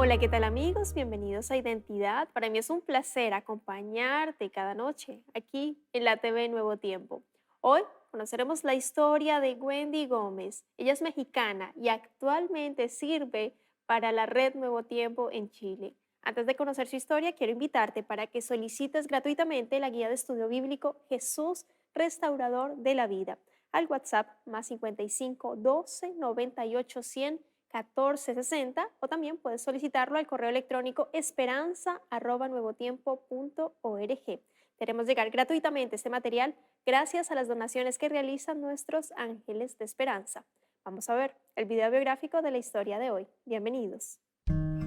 Hola, ¿qué tal amigos? Bienvenidos a Identidad. Para mí es un placer acompañarte cada noche aquí en la TV Nuevo Tiempo. Hoy conoceremos la historia de Wendy Gómez. Ella es mexicana y actualmente sirve para la red Nuevo Tiempo en Chile. Antes de conocer su historia, quiero invitarte para que solicites gratuitamente la guía de estudio bíblico Jesús, Restaurador de la Vida, al WhatsApp más 55 12 98 100 1460, o también puedes solicitarlo al correo electrónico esperanza@nuevotiempo.org. Queremos llegar gratuitamente este material gracias a las donaciones que realizan nuestros ángeles de esperanza. Vamos a ver el video biográfico de la historia de hoy. Bienvenidos.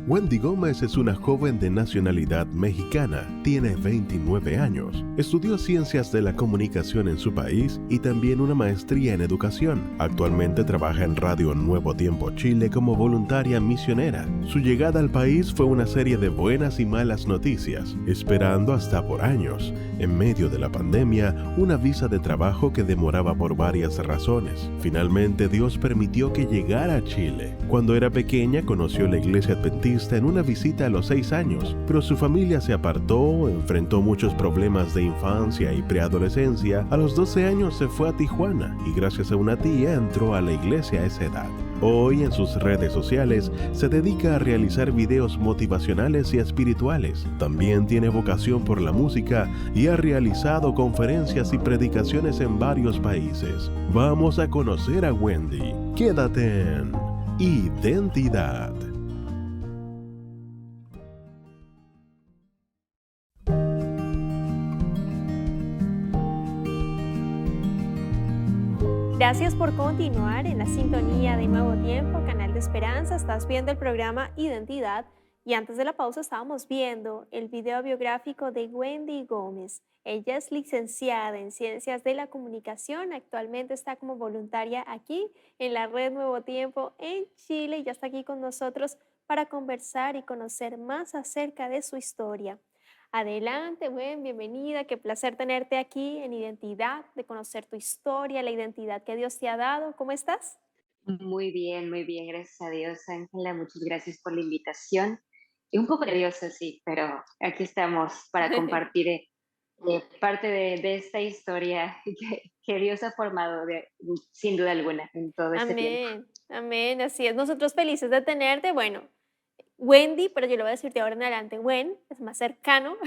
Wendy Gómez es una joven de nacionalidad mexicana, tiene 29 años, estudió ciencias de la comunicación en su país y también una maestría en educación. Actualmente trabaja en Radio Nuevo Tiempo Chile como voluntaria misionera. Su llegada al país fue una serie de buenas y malas noticias, esperando hasta por años, en medio de la pandemia, una visa de trabajo que demoraba por varias razones. Finalmente Dios permitió que llegara a Chile. Cuando era pequeña conoció la iglesia adventista en una visita a los 6 años, pero su familia se apartó, enfrentó muchos problemas de infancia y preadolescencia. A los 12 años se fue a Tijuana y gracias a una tía entró a la iglesia a esa edad. Hoy en sus redes sociales se dedica a realizar videos motivacionales y espirituales. También tiene vocación por la música y ha realizado conferencias y predicaciones en varios países. Vamos a conocer a Wendy. Quédate en Identidad. Gracias por continuar en la sintonía de Nuevo Tiempo, Canal de Esperanza. Estás viendo el programa Identidad y antes de la pausa estábamos viendo el video biográfico de Wendy Gómez. Ella es licenciada en Ciencias de la Comunicación, actualmente está como voluntaria aquí en la red Nuevo Tiempo en Chile y ya está aquí con nosotros para conversar y conocer más acerca de su historia. Adelante, buen, bienvenida, qué placer tenerte aquí en Identidad, de conocer tu historia, la identidad que Dios te ha dado. ¿Cómo estás? Muy bien, gracias a Dios, Ángela. Muchas gracias por la invitación. Y un poco nerviosa, sí, pero aquí estamos para compartir parte de esta historia que Dios ha formado, sin duda alguna, en todo este tiempo. Amén, amén, así es. Nosotros felices de tenerte. Bueno, Wendy, pero yo lo voy a decirte ahora en adelante, Wen, es más cercano,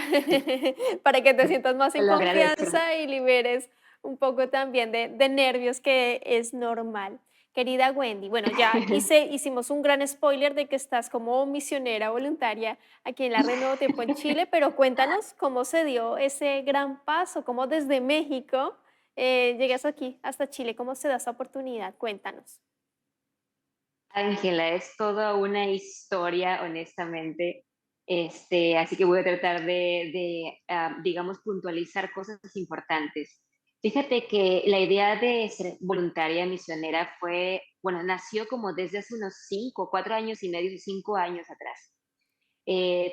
para que te sientas más Te en lo agradezco. confianza y liberes un poco también de nervios, que es normal. Querida Wendy, bueno, ya hicimos un gran spoiler de que estás como misionera voluntaria aquí en la Red Nuevo Tiempo en Chile, pero cuéntanos cómo se dio ese gran paso, cómo desde México llegas aquí hasta Chile, cómo se da esa oportunidad, cuéntanos. Ángela, es toda una historia, honestamente. Así que voy a tratar digamos, puntualizar cosas importantes. Fíjate que la idea de ser voluntaria misionera bueno, nació como desde hace unos 4 años y medio, 5 años atrás.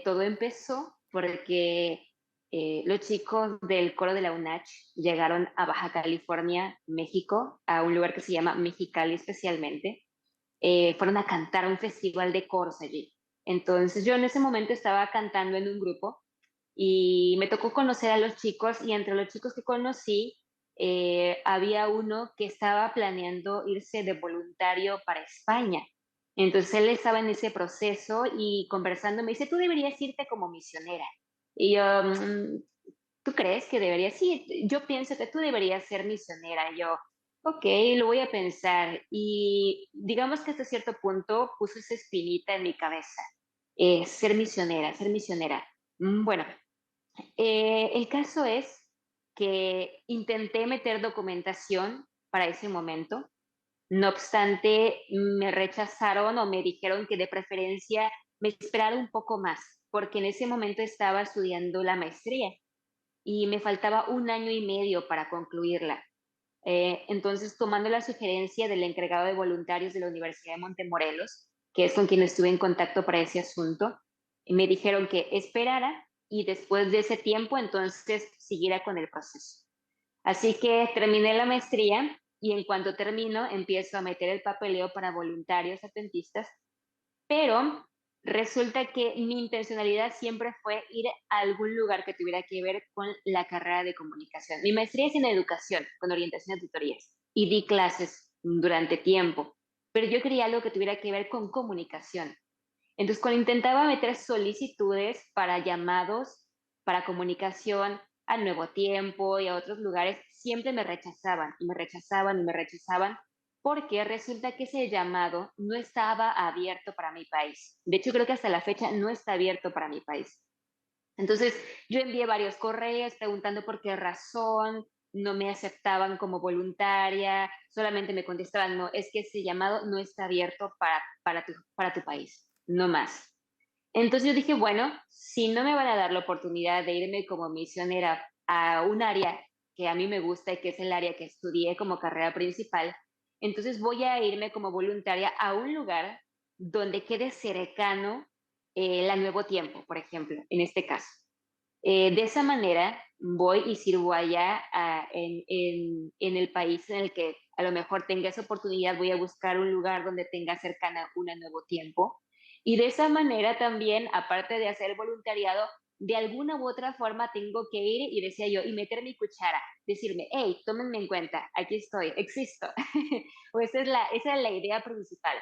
Todo empezó porque los chicos del coro de la UNACH llegaron a Baja California, México, a un lugar que se llama Mexicali especialmente. Fueron a cantar a un festival de coros allí. Entonces yo en ese momento estaba cantando en un grupo y me tocó conocer a los chicos y entre los chicos que conocí había uno que estaba planeando irse de voluntario para España. Entonces él estaba en ese proceso y conversando me dice, tú deberías irte como misionera. Y yo, ¿tú crees que debería? Sí, yo pienso que tú deberías ser misionera. Y yo, ok, lo voy a pensar. Y digamos que hasta cierto punto puso esa espinita en mi cabeza. Ser misionera, ser misionera. Bueno, el caso es que intenté meter documentación para ese momento. No obstante, me rechazaron o me dijeron que de preferencia me esperara un poco más, porque en ese momento estaba estudiando la maestría y me faltaba 1 año y medio para concluirla. Entonces, tomando la sugerencia del encargado de voluntarios de la Universidad de Montemorelos, que es con quien estuve en contacto para ese asunto, me dijeron que esperara y después de ese tiempo, entonces, siguiera con el proceso. Así que terminé la maestría y en cuanto termino, empiezo a meter el papeleo para voluntarios adventistas, pero Resulta que mi intencionalidad siempre fue ir a algún lugar que tuviera que ver con la carrera de comunicación. Mi maestría es en educación, con orientación a tutorías, y di clases durante tiempo, pero yo quería algo que tuviera que ver con comunicación. Entonces, cuando intentaba meter solicitudes para llamados, para comunicación a Nuevo Tiempo y a otros lugares, siempre me rechazaban y me rechazaban y me rechazaban porque resulta que ese llamado no estaba abierto para mi país. De hecho, creo que hasta la fecha no está abierto para mi país. Entonces, yo envié varios correos preguntando por qué razón no me aceptaban como voluntaria, solamente me contestaban, no, es que ese llamado no está abierto para tu país, no más. Entonces yo dije, bueno, si no me van a dar la oportunidad de irme como misionera a un área que a mí me gusta y que es el área que estudié como carrera principal, entonces voy a irme como voluntaria a un lugar donde quede cercano la Nuevo Tiempo, por ejemplo, en este caso. De esa manera voy y sirvo allá en el país en el que a lo mejor tenga esa oportunidad, voy a buscar un lugar donde tenga cercana una Nuevo Tiempo. Y de esa manera también, aparte de hacer voluntariado, de alguna u otra forma tengo que ir y decía yo, y meter mi cuchara, decirme, hey, tómenme en cuenta, aquí estoy, existo. O esa es la idea principal.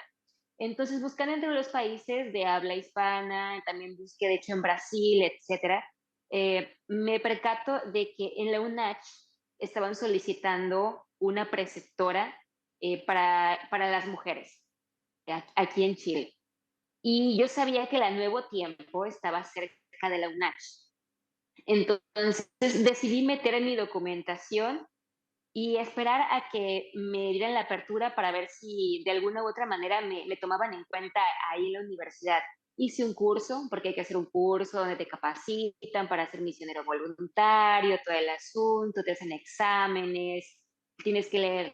Entonces, buscando entre los países de habla hispana, también busqué, de hecho, en Brasil, etcétera, me percato de que en la UNACH estaban solicitando una preceptora para las mujeres aquí en Chile. Y yo sabía que la Nuevo Tiempo estaba cerca de la UNACH. Entonces decidí meter en mi documentación y esperar a que me dieran la apertura para ver si de alguna u otra manera me tomaban en cuenta ahí en la universidad. Hice un curso, porque hay que hacer un curso donde te capacitan para ser misionero voluntario, todo el asunto, te hacen exámenes, tienes que leer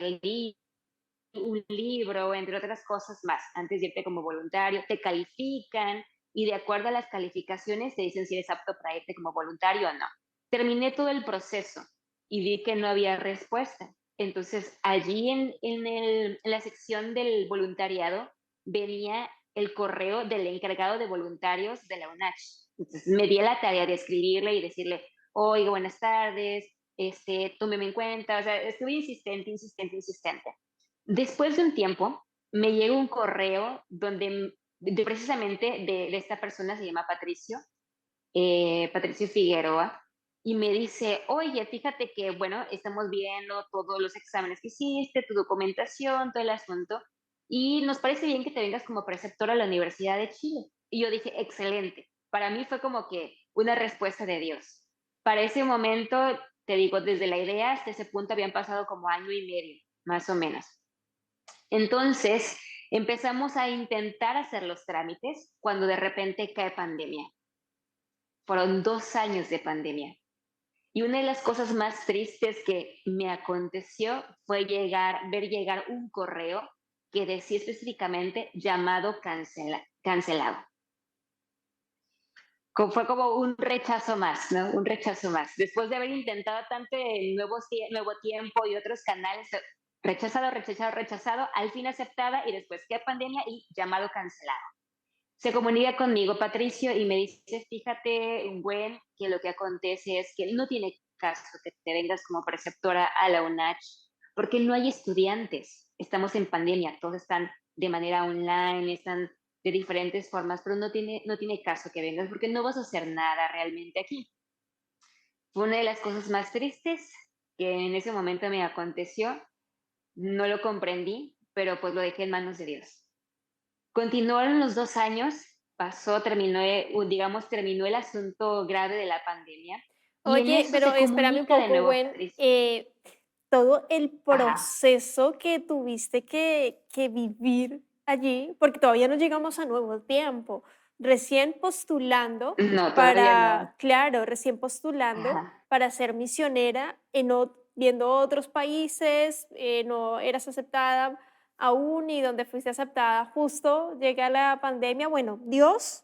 un libro, entre otras cosas más, antes de irte como voluntario, te califican y de acuerdo a las calificaciones te dicen si eres apto para irte como voluntario o no. Terminé todo el proceso y vi que no había respuesta. Entonces, allí en la sección del voluntariado venía el correo del encargado de voluntarios de la UNACH. Entonces, me di a la tarea de escribirle y decirle, oiga, buenas tardes, tómeme en cuenta. O sea, estuve insistente, insistente, insistente. Después de un tiempo, me llega un correo donde precisamente de esta persona, se llama Patricio, Patricio Figueroa, y me dice, oye, fíjate que, bueno, estamos viendo todos los exámenes que hiciste, tu documentación, todo el asunto, y nos parece bien que te vengas como preceptora a la Universidad de Chile. Y yo dije, excelente. Para mí fue como que una respuesta de Dios. Para ese momento, te digo, desde la idea hasta ese punto habían pasado como año y medio, más o menos. Entonces, empezamos a intentar hacer los trámites cuando de repente cae pandemia. Fueron 2 años de pandemia. Y una de las cosas más tristes que me aconteció fue ver llegar un correo que decía específicamente llamado cancelado. Fue como un rechazo más, ¿no? Un rechazo más. Después de haber intentado tanto el Nuevo Tiempo y otros canales, rechazado, rechazado, rechazado, al fin aceptada y después qué pandemia y llamado cancelado. Se comunica conmigo Patricio y me dice, fíjate, Gwen, que lo que acontece es que no tiene caso que te vengas como preceptora a la UNACH, porque no hay estudiantes. Estamos en pandemia, todos están de manera online, están de diferentes formas, pero no tiene caso que vengas porque no vas a hacer nada realmente aquí. Fue una de las cosas más tristes que en ese momento me aconteció. No lo comprendí, pero pues lo dejé en manos de Dios. Continuaron los 2 años, terminó, digamos, terminó el asunto grave de la pandemia y en Oye, eso pero se espérame un comunica de poco, nuevo Gwen. Patricio. Todo el Ajá. proceso que tuviste que vivir allí, porque todavía no llegamos a nuevo tiempo, recién postulando No, todavía no. para, claro, recién postulando Ajá. para ser misionera, viendo otros países, no eras aceptada aún y donde fuiste aceptada justo llega la pandemia. Bueno, Dios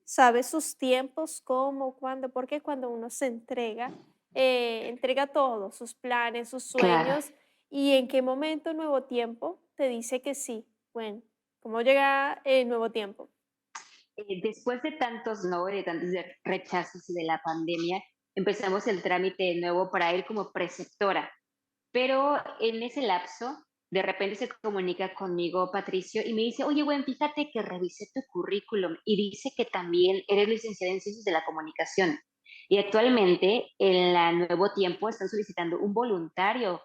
sabe sus tiempos, cómo, cuándo, porque cuando uno se entrega, entrega todo, sus planes, sus Claro. sueños, y en qué momento Nuevo Tiempo te dice que sí. Bueno, ¿cómo llega el Nuevo Tiempo? después de tantos no, de tantos rechazos y de la pandemia, empezamos el trámite de nuevo para ir como preceptora. Pero en ese lapso, de repente se comunica conmigo Patricio y me dice, oye, bueno, fíjate que revisé tu currículum y dice que también eres licenciada en Ciencias de la Comunicación. Y actualmente en la Nuevo Tiempo están solicitando un voluntario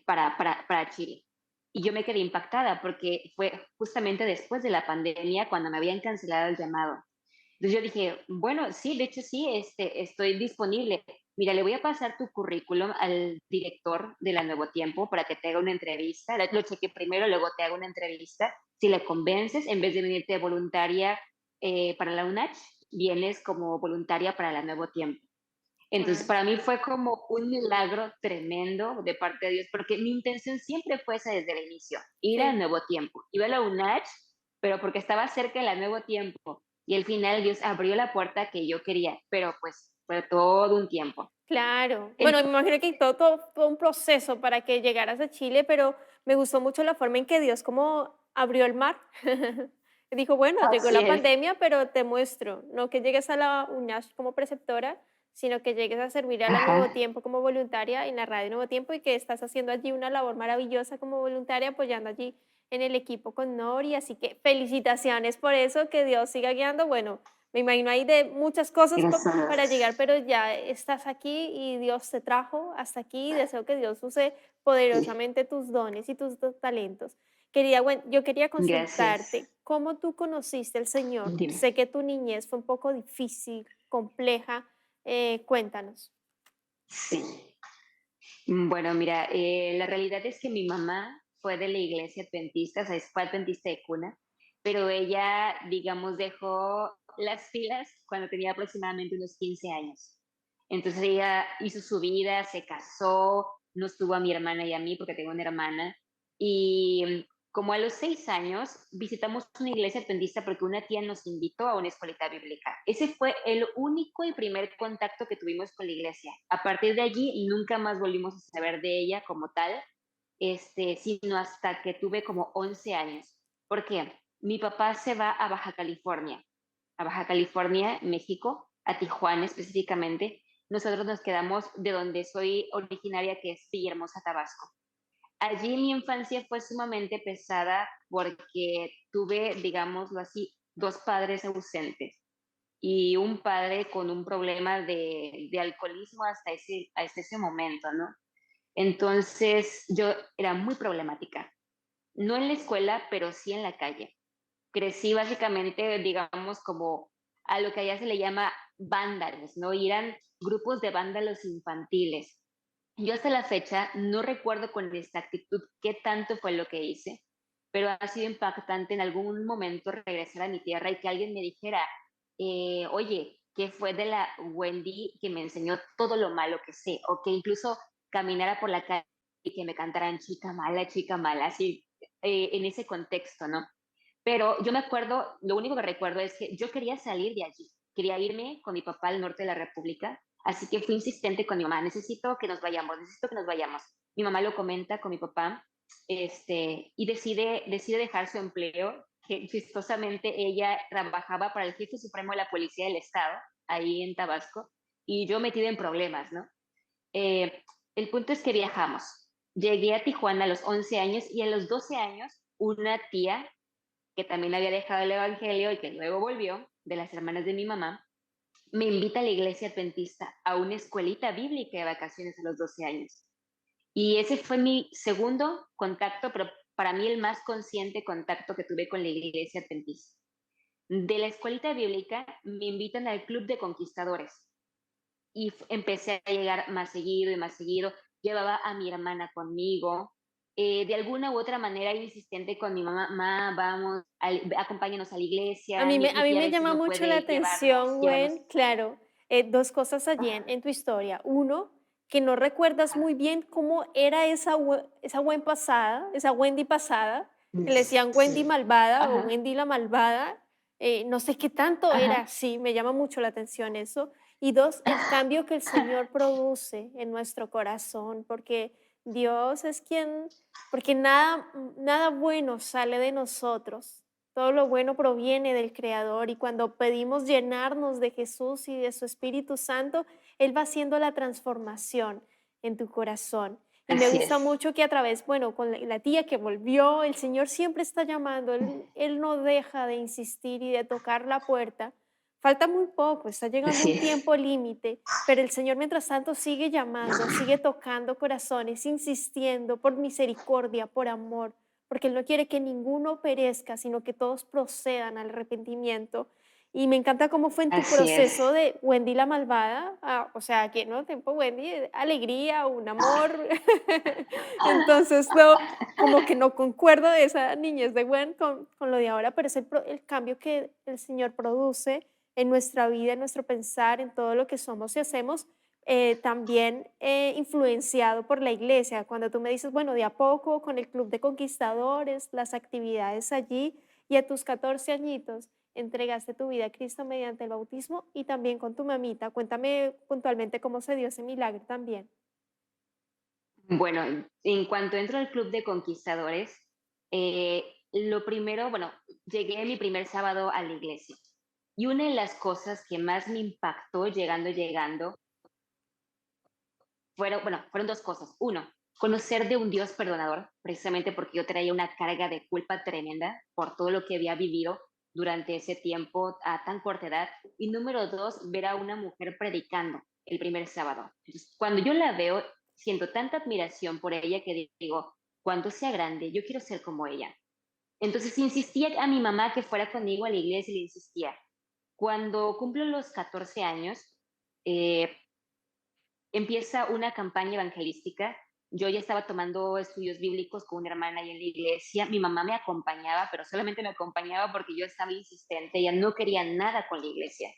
para Chile. Y yo me quedé impactada porque fue justamente después de la pandemia cuando me habían cancelado el llamado. Entonces yo dije, bueno, sí, de hecho sí, estoy disponible. Mira, le voy a pasar tu currículum al director de la Nuevo Tiempo para que te haga una entrevista. Lo chequé primero, luego te hago una entrevista. Si le convences, en vez de venirte voluntaria para la UNACH, vienes como voluntaria para la Nuevo Tiempo. Entonces, Wow. para mí fue como un milagro tremendo de parte de Dios, porque mi intención siempre fue esa desde el inicio, ir a Sí. Nuevo Tiempo. Iba a la UNACH, pero porque estaba cerca de la Nuevo Tiempo. Y al final Dios abrió la puerta que yo quería, pero pues fue todo un tiempo. Claro. Bueno, me Entonces, imagino que todo un proceso para que llegaras a Chile, pero me gustó mucho la forma en que Dios como abrió el mar. Dijo, bueno, llegó así la es. pandemia, pero te muestro, no que llegues a la UNASH como preceptora, sino que llegues a servir a la Nuevo Ajá, Tiempo como voluntaria en la radio Nuevo Tiempo y que estás haciendo allí una labor maravillosa como voluntaria, apoyando allí en el equipo con Nori. Así que felicitaciones por eso, que Dios siga guiando. Bueno, me imagino ahí de muchas cosas para gracias. llegar, pero ya estás aquí y Dios te trajo hasta aquí. Deseo que Dios use Sí, poderosamente tus dones y tus talentos. Yo quería gracias. consultarte, ¿cómo tú conociste al Señor? Dime. Sé que tu niñez fue un poco difícil, compleja. Cuéntanos. Sí. Bueno, mira, la realidad es que mi mamá fue de la iglesia adventista, o sea, fue adventista de cuna, pero ella, digamos, dejó las filas cuando tenía aproximadamente unos 15 años. Entonces ella hizo su vida, se casó, nos tuvo a mi hermana y a mí, porque tengo una hermana, y como a los 6 años visitamos una iglesia adventista porque una tía nos invitó a una escuelita bíblica. Ese fue el único y primer contacto que tuvimos con la iglesia. A partir de allí nunca más volvimos a saber de ella como tal, sino hasta que tuve como 11 años. ¿Por qué? Mi papá se va a Baja California, México, a Tijuana específicamente. Nosotros nos quedamos de donde soy originaria, que es Villahermosa, Tabasco. Allí mi infancia fue sumamente pesada porque tuve, digámoslo así, dos padres ausentes y un padre con un problema de alcoholismo hasta ese momento, ¿no? Entonces yo era muy problemática, no en la escuela, pero sí en la calle. Crecí básicamente, digamos, como a lo que allá se le llama vándalos, ¿no? Y eran grupos de vándalos infantiles. Yo hasta la fecha no recuerdo con exactitud qué tanto fue lo que hice, pero ha sido impactante en algún momento regresar a mi tierra y que alguien me dijera, oye, ¿qué fue de la Wendy que me enseñó todo lo malo que sé? O que incluso caminara por la calle y que me cantaran chica mala, así, en ese contexto, ¿no? Pero yo me acuerdo, lo único que recuerdo es que yo quería salir de allí, quería irme con mi papá al norte de la República, así que fui insistente con mi mamá, necesito que nos vayamos, necesito que nos vayamos. Mi mamá lo comenta con mi papá, y decide dejar su empleo, que chistosamente ella trabajaba para el jefe supremo de la Policía del Estado, ahí en Tabasco, y yo metida en problemas, ¿no? Eh, el punto es que viajamos. Llegué a Tijuana a los 11 años y a los 12 años una tía que también había dejado el Evangelio y que luego volvió, de las hermanas de mi mamá, me invita a la iglesia adventista a una escuelita bíblica de vacaciones a los 12 años. Y ese fue mi segundo contacto, pero para mí el más consciente contacto que tuve con la iglesia adventista. De la escuelita bíblica me invitan al club de conquistadores y empecé a llegar más seguido y más seguido. Llevaba a mi hermana conmigo. De alguna u otra manera era insistente con mi mamá, "Ma, vamos, acompáñanos a la iglesia, A mi mí tía a me veces llama no mucho la puede atención, llevarnos". Gwen, claro, dos cosas allí Ah, en tu historia. Uno, que no recuerdas muy bien cómo era esa Gwen pasada, esa Wendy pasada, que le decían Wendy sí, malvada o ajá, Wendy la malvada. No sé qué tanto era ajá, así, me llama mucho la atención eso. Y dos, el cambio que el Señor produce en nuestro corazón, porque Dios es quien, porque nada bueno sale de nosotros Todo lo bueno proviene del Creador y cuando pedimos llenarnos de Jesús y de su Espíritu Santo, Él va haciendo la transformación en tu corazón. Y me Así gusta es, mucho que a través, bueno, con la tía que volvió, el Señor siempre está llamando, Él no deja de insistir y de tocar la puerta. Falta muy poco, está llegando así un es, tiempo límite, pero el Señor mientras tanto sigue llamando, sigue tocando corazones, insistiendo por misericordia, por amor, porque Él no quiere que ninguno perezca, sino que todos procedan al arrepentimiento. Y me encanta cómo fue en tu así proceso es. de Wendy la malvada, o sea, aquí en Nuevo Tiempo Wendy, alegría, un amor. Entonces, no, como que no concuerdo de esa niñez de Gwen con lo de ahora, pero es el cambio que el Señor produce en nuestra vida, en nuestro pensar, en todo lo que somos y hacemos, también influenciado por la iglesia. Cuando tú me dices, bueno, de a poco, con el Club de Conquistadores, las actividades allí, y a tus 14 añitos entregaste tu vida a Cristo mediante el bautismo y también con tu mamita. Cuéntame puntualmente cómo se dio ese milagro también. Bueno, en cuanto entro al Club de Conquistadores, lo primero, bueno, llegué mi primer sábado a la iglesia. Y una de las cosas que más me impactó llegando, fueron dos cosas. Uno, conocer de un Dios perdonador, precisamente porque yo traía una carga de culpa tremenda por todo lo que había vivido durante ese tiempo a tan corta edad. Y número dos, ver a una mujer predicando el primer sábado. Entonces, cuando yo la veo, siento tanta admiración por ella que digo, cuando sea grande, yo quiero ser como ella. Entonces insistía a mi mamá que fuera conmigo a la iglesia y le insistía. Cuando cumplo los 14 años, eh, empieza una campaña evangelística. Yo ya estaba tomando estudios bíblicos con una hermana ahí en la iglesia. Mi mamá me acompañaba, pero solamente me acompañaba porque yo estaba insistente. Ella no quería nada con la iglesia.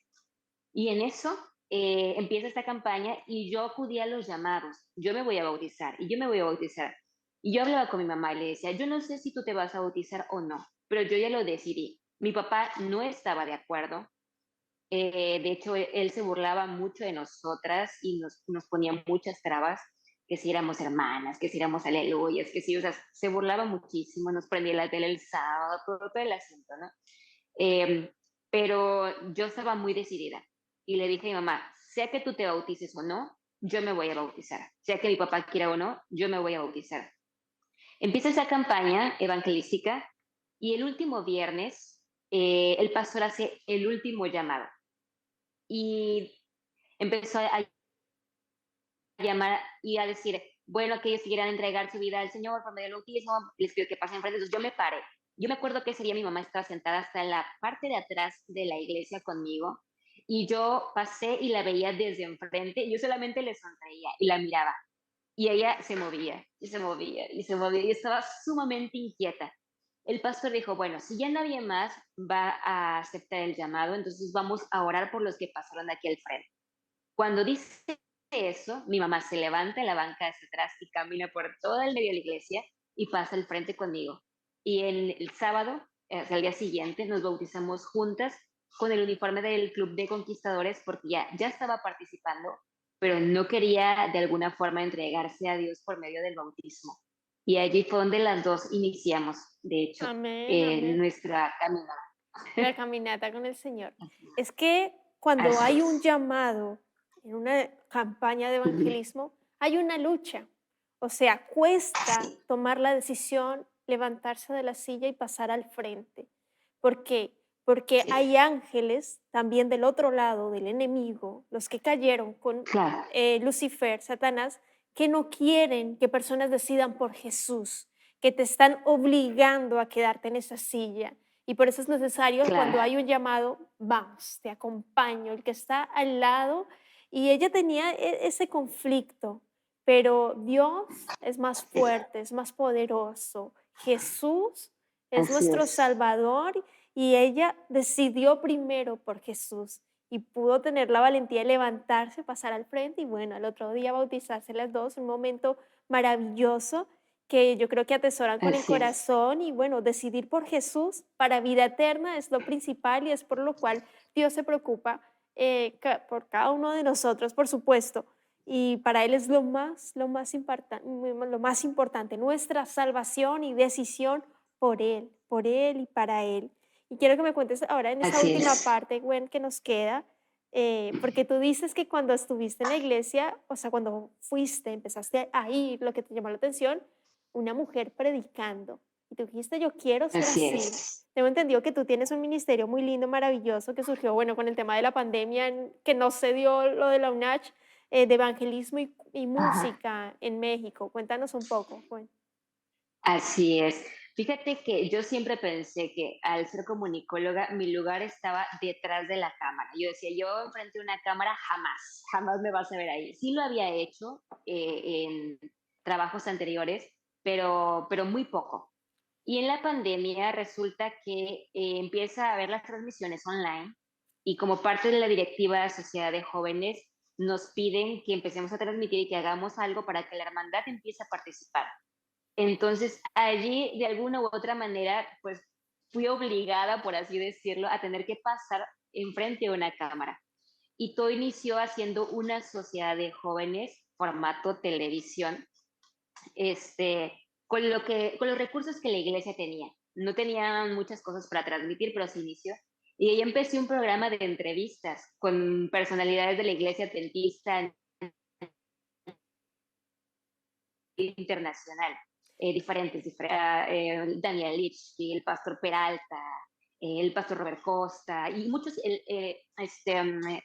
Y en eso empieza esta campaña y yo acudía a los llamados. Yo me voy a bautizar y yo me voy a bautizar. Y yo hablaba con mi mamá y le decía, yo no sé si tú te vas a bautizar o no, pero yo ya lo decidí. Mi papá no estaba de acuerdo. De hecho, él se burlaba mucho de nosotras y nos ponía muchas trabas, que si éramos hermanas, que si éramos aleluyas, que si, o sea, se burlaba muchísimo, nos prendía la tele el sábado, todo el asunto, ¿no? Eh, pero yo estaba muy decidida y le dije a mi mamá, sea que tú te bautices o no, yo me voy a bautizar, sea que mi papá quiera o no, yo me voy a bautizar. Empieza esa campaña evangelística y el último viernes el pastor hace el último llamado y empezó a llamar y a decir, bueno, aquellos que quieran entregar su vida al Señor por medio del bautismo, les pido que pasen enfrente. Entonces yo me paré. Yo me acuerdo que ese día mi mamá estaba sentada hasta en la parte de atrás de la iglesia conmigo y yo pasé y la veía desde enfrente y yo solamente le sonreía y la miraba. Y ella se movía y se movía y se movía y estaba sumamente inquieta. El pastor dijo, bueno, si ya nadie más va a aceptar el llamado, entonces vamos a orar por los que pasaron aquí al frente. Cuando dice eso, mi mamá se levanta en la banca hacia atrás y camina por todo el medio de la iglesia y pasa al frente conmigo. Y en el sábado, o sea, el día siguiente, nos bautizamos juntas con el uniforme del Club de Conquistadores porque ya estaba participando, pero no quería de alguna forma entregarse a Dios por medio del bautismo. Y allí fue donde las dos iniciamos, de hecho, Amén, amén. nuestra caminata. La caminata con el Señor. Es que cuando Así hay un es. llamado en una campaña de evangelismo, hay una lucha. O sea, cuesta Sí, tomar la decisión, levantarse de la silla y pasar al frente. ¿Por qué? Porque sí, hay ángeles también del otro lado del enemigo, los que cayeron con claro, Lucifer, Satanás, que no quieren que personas decidan por Jesús, que te están obligando a quedarte en esa silla. Y por eso es necesario, cuando claro. hay un llamado, vamos, te acompaño, el que está al lado. Y ella tenía ese conflicto, pero Dios es más Así es. fuerte, es más poderoso. Jesús es Así nuestro es. Salvador y ella decidió primero por Jesús y pudo tener la valentía de levantarse, pasar al frente y bueno, al otro día bautizarse las dos, un momento maravilloso que yo creo que atesoran con el Así es. corazón y bueno, decidir por Jesús para vida eterna es lo principal y es por lo cual Dios se preocupa por cada uno de nosotros, por supuesto. Y para Él es lo más importante, nuestra salvación y decisión por Él y para Él. Y quiero que me cuentes ahora en esta Así última es. parte, Gwen, que nos queda, porque tú dices que cuando estuviste en la iglesia, o sea, cuando fuiste, empezaste a ir, lo que te llamó la atención, una mujer predicando. Y tú dijiste, yo quiero ser Así así. es. Tengo entendido que tú tienes un ministerio muy lindo, maravilloso, que surgió, bueno, con el tema de la pandemia, que no se dio lo de la UNACH, de evangelismo y Ajá. música en México. Cuéntanos un poco, Gwen. Así es. Fíjate que yo siempre pensé que al ser comunicóloga mi lugar estaba detrás de la cámara. Yo decía, yo enfrente de una cámara jamás, jamás me vas a ver ahí. Sí lo había hecho en trabajos anteriores, pero muy poco. Y en la pandemia resulta que empieza a haber las transmisiones online y como parte de la directiva de la Sociedad de Jóvenes nos piden que empecemos a transmitir y que hagamos algo para que la hermandad empiece a participar. Entonces, allí, de alguna u otra manera, pues fui obligada, por así decirlo, a tener que pasar enfrente de una cámara. Y todo inició haciendo una sociedad de jóvenes, formato televisión, con los recursos que la iglesia tenía. No tenían muchas cosas para transmitir, pero se inició. Y ahí empecé un programa de entrevistas con personalidades de la iglesia adventista internacional, Daniel Lichty, el pastor Peralta, el pastor Robert Costa y muchos,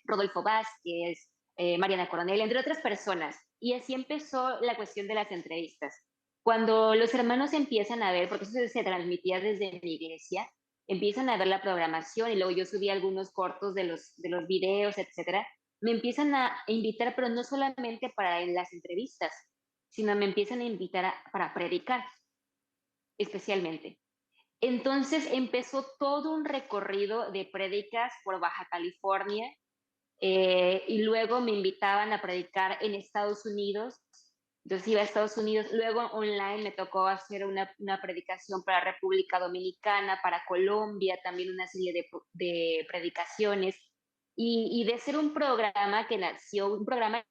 Rodolfo Vázquez, Mariana Coronel, entre otras personas. Y así empezó la cuestión de las entrevistas. Cuando los hermanos empiezan a ver, porque eso se transmitía desde mi iglesia, empiezan a ver la programación y luego yo subí algunos cortos de los videos, etcétera, me empiezan a invitar, pero no solamente para las entrevistas, sino me empiezan a invitar para predicar, especialmente. Entonces empezó todo un recorrido de prédicas por Baja California y luego me invitaban a predicar en Estados Unidos. Entonces iba a Estados Unidos, luego online me tocó hacer una predicación para República Dominicana, para Colombia, también una serie de predicaciones. Y de ser un programa que nació, un programa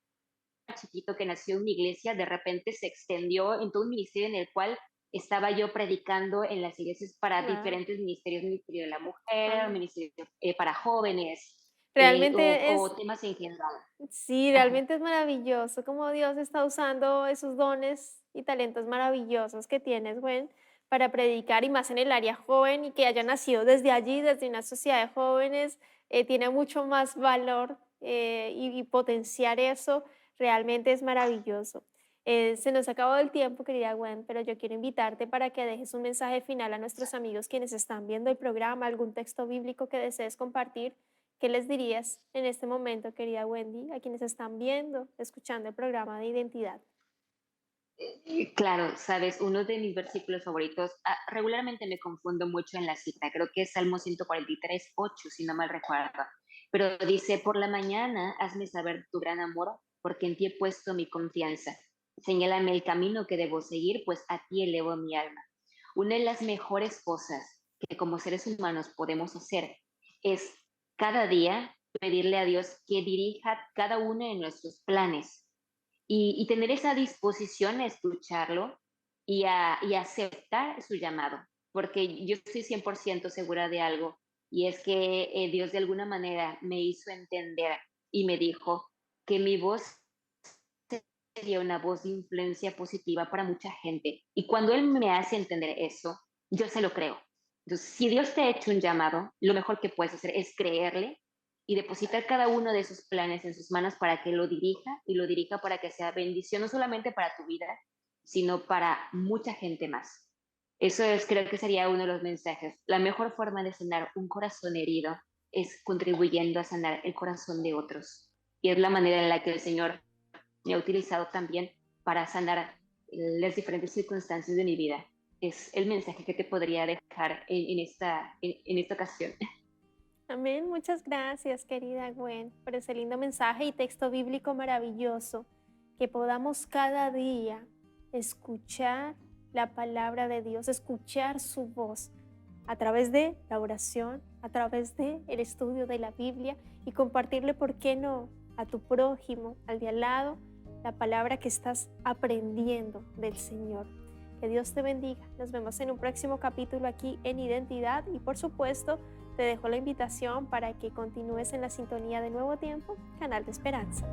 chiquito que nació en mi iglesia, de repente se extendió en todo un ministerio en el cual estaba yo predicando en las iglesias para Wow. diferentes ministerios, ministerio de la mujer, Amén. ministerio para jóvenes Realmente o temas en general. sí, Ajá. realmente es maravilloso cómo Dios está usando esos dones y talentos maravillosos que tienes, Gwen, para predicar y más en el área joven y que haya nacido desde allí, desde una sociedad de jóvenes, tiene mucho más valor y potenciar eso realmente es maravilloso. Se nos ha acabado el tiempo, querida Gwen, pero yo quiero invitarte para que dejes un mensaje final a nuestros amigos quienes están viendo el programa, algún texto bíblico que desees compartir. ¿Qué les dirías en este momento, querida Wendy, a quienes están viendo, escuchando el programa de identidad? Claro, sabes, uno de mis versículos favoritos, regularmente me confundo mucho en la cita, creo que es Salmo 143, 8, si no mal recuerdo, pero dice, por la mañana hazme saber tu gran amor, porque en ti he puesto mi confianza. Señálame el camino que debo seguir, pues a ti elevo mi alma. Una de las mejores cosas que como seres humanos podemos hacer es cada día pedirle a Dios que dirija cada uno de nuestros planes y tener esa disposición a escucharlo y a aceptar su llamado, porque yo estoy 100% segura de algo, y es que Dios de alguna manera me hizo entender y me dijo que mi voz sería una voz de influencia positiva para mucha gente. Y cuando Él me hace entender eso, yo se lo creo. Entonces, si Dios te ha hecho un llamado, lo mejor que puedes hacer es creerle y depositar cada uno de esos planes en sus manos para que lo dirija y lo dirija para que sea bendición no solamente para tu vida, sino para mucha gente más. Eso es, creo que sería uno de los mensajes. La mejor forma de sanar un corazón herido es contribuyendo a sanar el corazón de otros. Y es la manera en la que el Señor me ha utilizado también para sanar las diferentes circunstancias de mi vida. Es el mensaje que te podría dejar en esta ocasión. Amén. Muchas gracias, querida Gwen, por ese lindo mensaje y texto bíblico maravilloso. Que podamos cada día escuchar la palabra de Dios, escuchar su voz a través de la oración, a través de el estudio de la Biblia y compartirle, ¿por qué no?, a tu prójimo, al de al lado, la palabra que estás aprendiendo del Señor. Que Dios te bendiga. Nos vemos en un próximo capítulo aquí en Identidad y por supuesto te dejo la invitación para que continúes en la sintonía de Nuevo Tiempo, Canal de Esperanza.